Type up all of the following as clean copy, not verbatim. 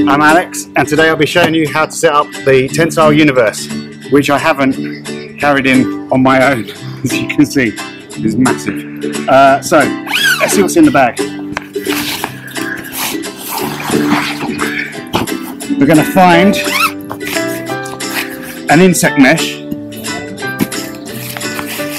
I'm Alex, and today I'll be showing you how to set up the Tentsile universe, which I haven't carried in on my own, as you can see. It's massive. So, let's see what's in the bag. We're going to find an insect mesh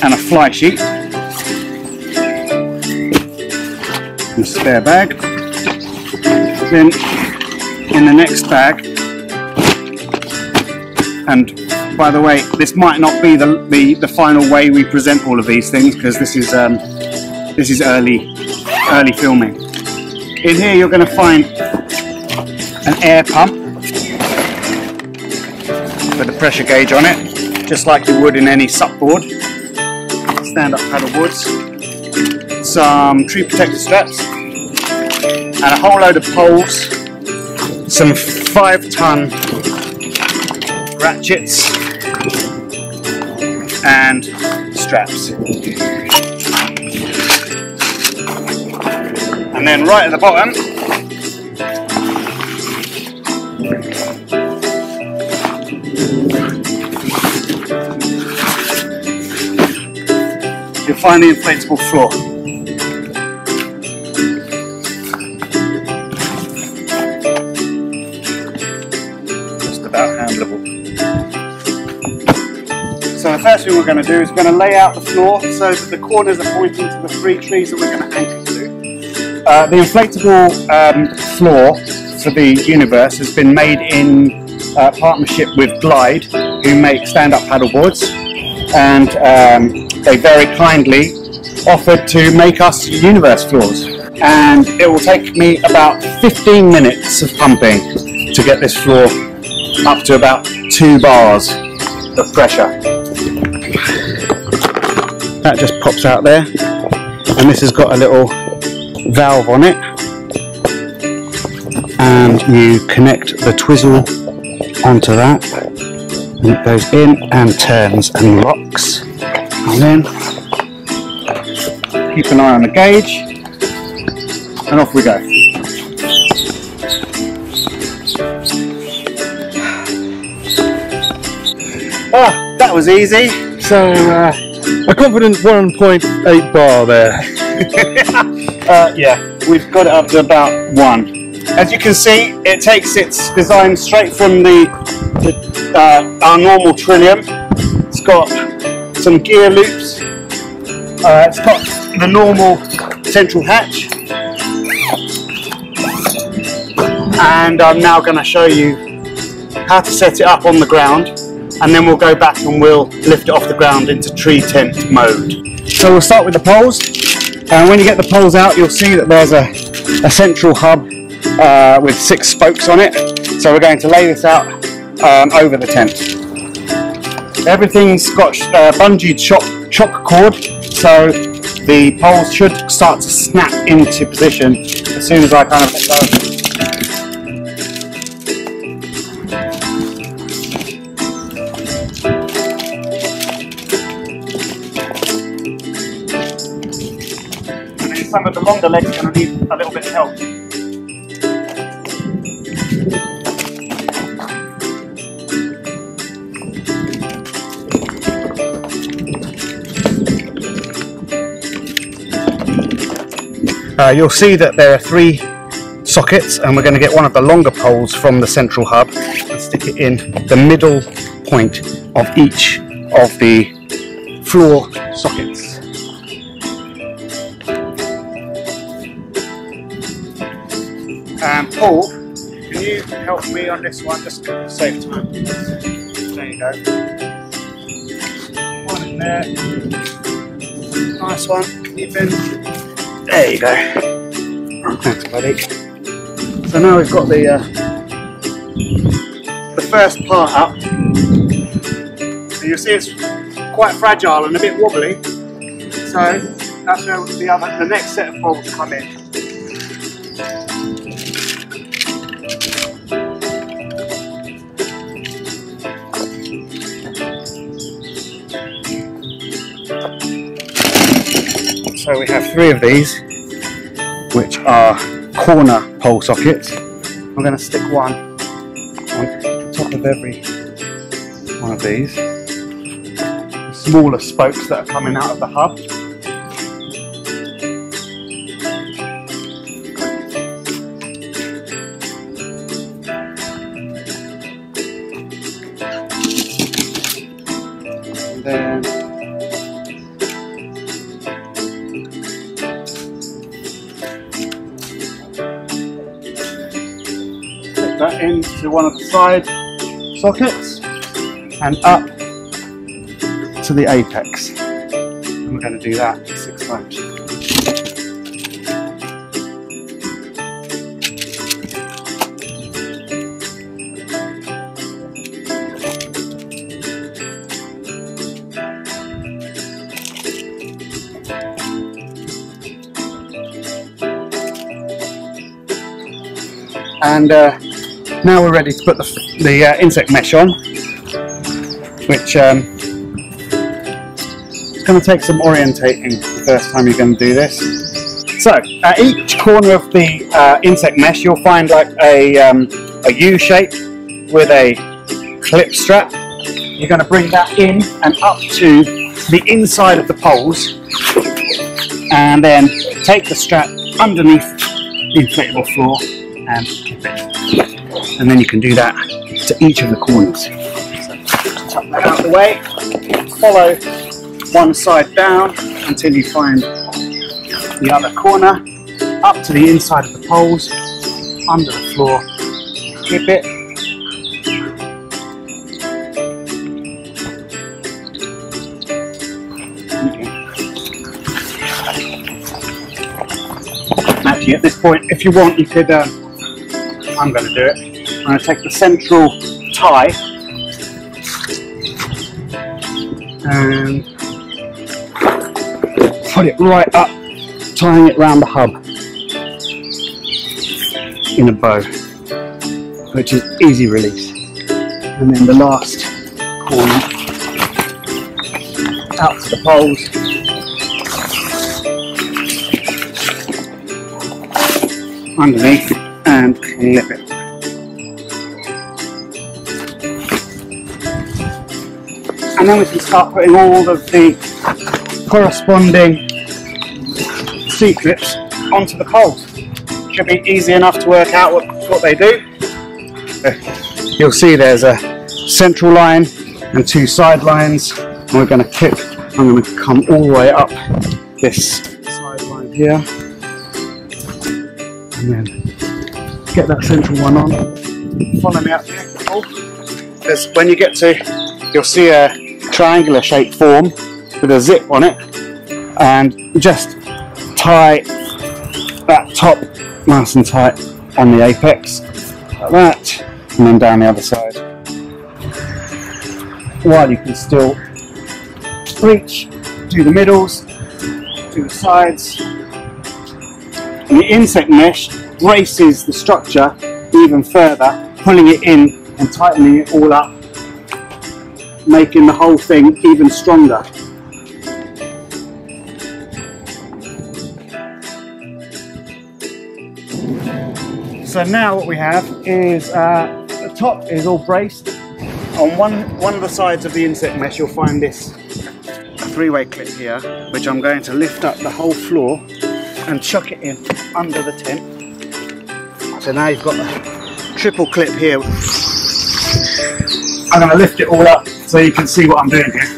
and a fly sheet. And a spare bag. Then in the next bag, and by the way, this might not be the final way we present all of these things, because this is early filming. In here you're going to find an air pump with a pressure gauge on it, just like you would in any sup board. Stand-up paddle boards, some tree protector straps, and a whole load of poles, some 5-ton ratchets and straps. And then right at the bottom, you'll find the inflatable floor. Handleable. So the first thing we're going to do is we're going to lay out the floor so that the corners are pointing to the 3 trees that we're going to anchor to. The inflatable floor for the universe has been made in partnership with Glide, who make stand-up paddle boards, and they very kindly offered to make us universe floors. And it will take me about 15 minutes of pumping to get this floor up to about 2 bars of pressure. That just pops out there, and this has got a little valve on it, and you connect the twizzle onto that, and it goes in and turns and locks, and then keep an eye on the gauge, and off we go. Ah, that was easy. So, a confident 1.8 bar there. Yeah, we've got it up to about 1. As you can see, it takes its design straight from our normal Trillium. It's got some gear loops. It's got the normal central hatch. And I'm now going to show you how to set it up on the ground, and then we'll go back and we'll lift it off the ground into tree tent mode. So we'll start with the poles, and when you get the poles out, you'll see that there's a central hub with 6 spokes on it. So we're going to lay this out over the tent. Everything's got bungeed shock cord, so the poles should start to snap into position as soon as I kind of let go. Some of the longer legs are going to need a little bit of help. You'll see that there are 3 sockets, and we're going to get one of the longer poles from the central hub and stick it in the middle point of each of the floor sockets. Paul, can you help me on this one, just to save time? There you go. One in there. Nice one. Even. There you go. Thanks, buddy. So now we've got the first part up. And you'll see it's quite fragile and a bit wobbly. So that's where the next set of bolts come in. So we have 3 of these, which are corner pole sockets, I'm going to stick one on the top of every one of these. The smaller spokes that are coming out of the hub. And then that into one of the side sockets and up to the apex. And we're going to do that 6 times. And now we're ready to put the insect mesh on, which is going to take some orientating the first time you're going to do this. So at each corner of the insect mesh you'll find like a U shape with a clip strap. You're going to bring that in and up to the inside of the poles and then take the strap underneath the inflatable floor and clip it. And then you can do that to each of the corners. So tuck that out of the way, follow one side down until you find the other corner, up to the inside of the poles, under the floor, clip it. Actually, at this point, if you want, you could I'm going to do it. I'm going to take the central tie and put it right up, tying it round the hub in a bow, which is easy release. And then the last corner out to the poles. Underneath and clip it. And then we can start putting all of the corresponding C-clips onto the poles. Should be easy enough to work out what they do. You'll see there's a central line and 2 side lines, and we're going to clip. I'm going to come all the way up this side line here. And then get that central one on. Follow me up here. Because when you get to, you'll see a triangular shaped form with a zip on it, and just tie that top nice and tight on the apex, like that, and then down the other side. While you can still reach, do the middles, do the sides. And the insect mesh braces the structure even further, pulling it in and tightening it all up, making the whole thing even stronger. So now what we have is the top is all braced. On one of the sides of the insect mesh you'll find this 3-way clip here, which I'm going to lift up the whole floor and chuck it in under the tent. So now you've got the triple clip here. I'm going to lift it all up so you can see what I'm doing here.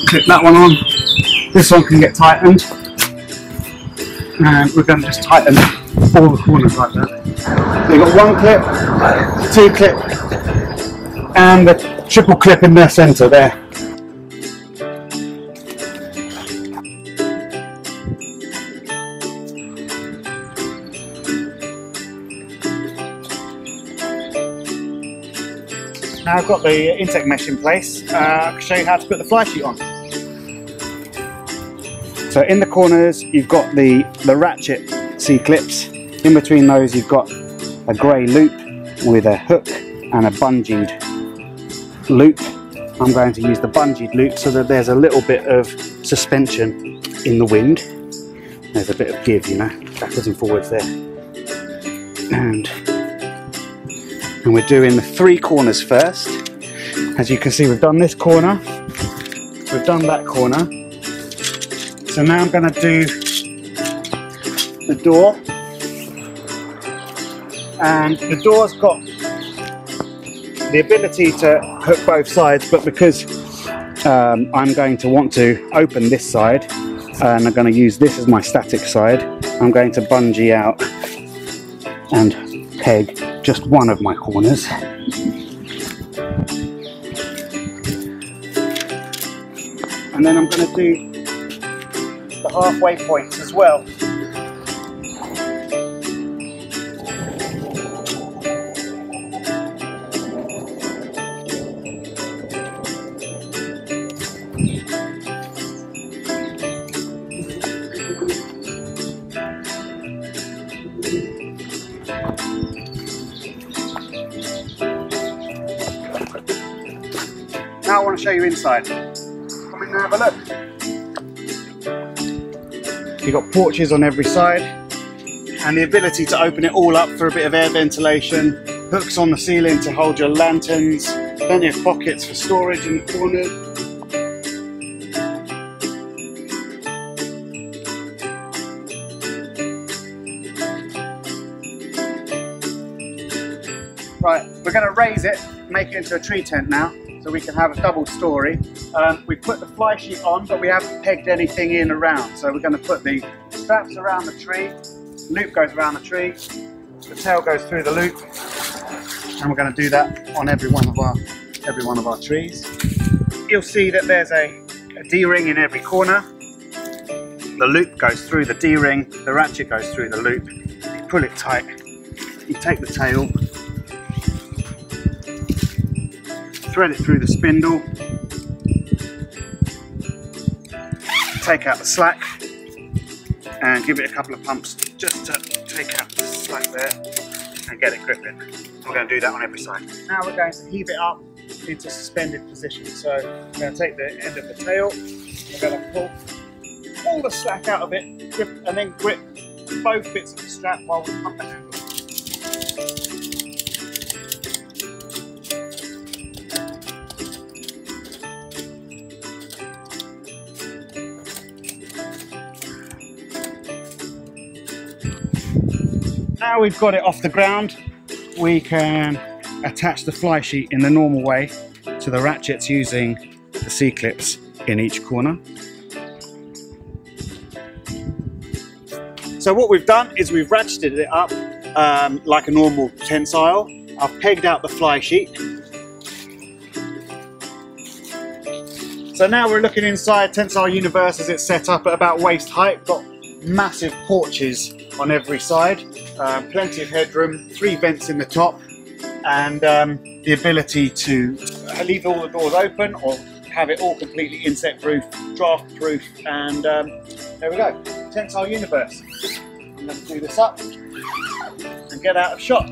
Clip that one on. This one can get tightened. And we're going to just tighten all the corners like that. So you've got 1 clip, 2 clip, and the triple clip in the centre there. Now I've got the insect mesh in place, I can show you how to put the fly sheet on. So in the corners you've got the ratchet C-clips. In between those you've got a grey loop with a hook and a bungeed loop. I'm going to use the bungeed loop so that there's a little bit of suspension in the wind. There's a bit of give, you know, backwards and forwards there. And we're doing the 3 corners first. As you can see, we've done this corner, we've done that corner. So now I'm going to do the door. And the door's got the ability to hook both sides, but because I'm going to want to open this side and I'm going to use this as my static side, I'm going to bungee out and peg just one of my corners. And then I'm going to do the halfway points as well. Now I want to show you inside. Come in and have a look. You've got porches on every side and the ability to open it all up for a bit of air ventilation, hooks on the ceiling to hold your lanterns, plenty of pockets for storage in the corners. Right, we're going to raise it, make it into a tree tent now, so we can have a double story. We put the fly sheet on, but we haven't pegged anything in around. So we're going to put the straps around the tree, loop goes around the tree, the tail goes through the loop, and we're going to do that on every one of our trees. You'll see that there's a D-ring in every corner. The loop goes through the D-ring, the ratchet goes through the loop. You pull it tight, you take the tail, thread it through the spindle, take out the slack and give it a couple of pumps just to take out the slack there and get it gripping. We're going to do that on every side. Now we're going to heave it up into suspended position. So we're going to take the end of the tail, we're going to pull all the slack out of it, grip, and then grip both bits of the strap while we pump the handle. Now we've got it off the ground, we can attach the fly sheet in the normal way to the ratchets using the C-clips in each corner. So what we've done is we've ratcheted it up like a normal tensile. I've pegged out the fly sheet. So now we're looking inside Tentsile Universe as it's set up at about waist height. Got massive porches on every side. Plenty of headroom, 3 vents in the top, and the ability to leave all the doors open or have it all completely insect proof, draft proof, and there we go, Tentsile Universe. I'm going to do this up and get out of shot.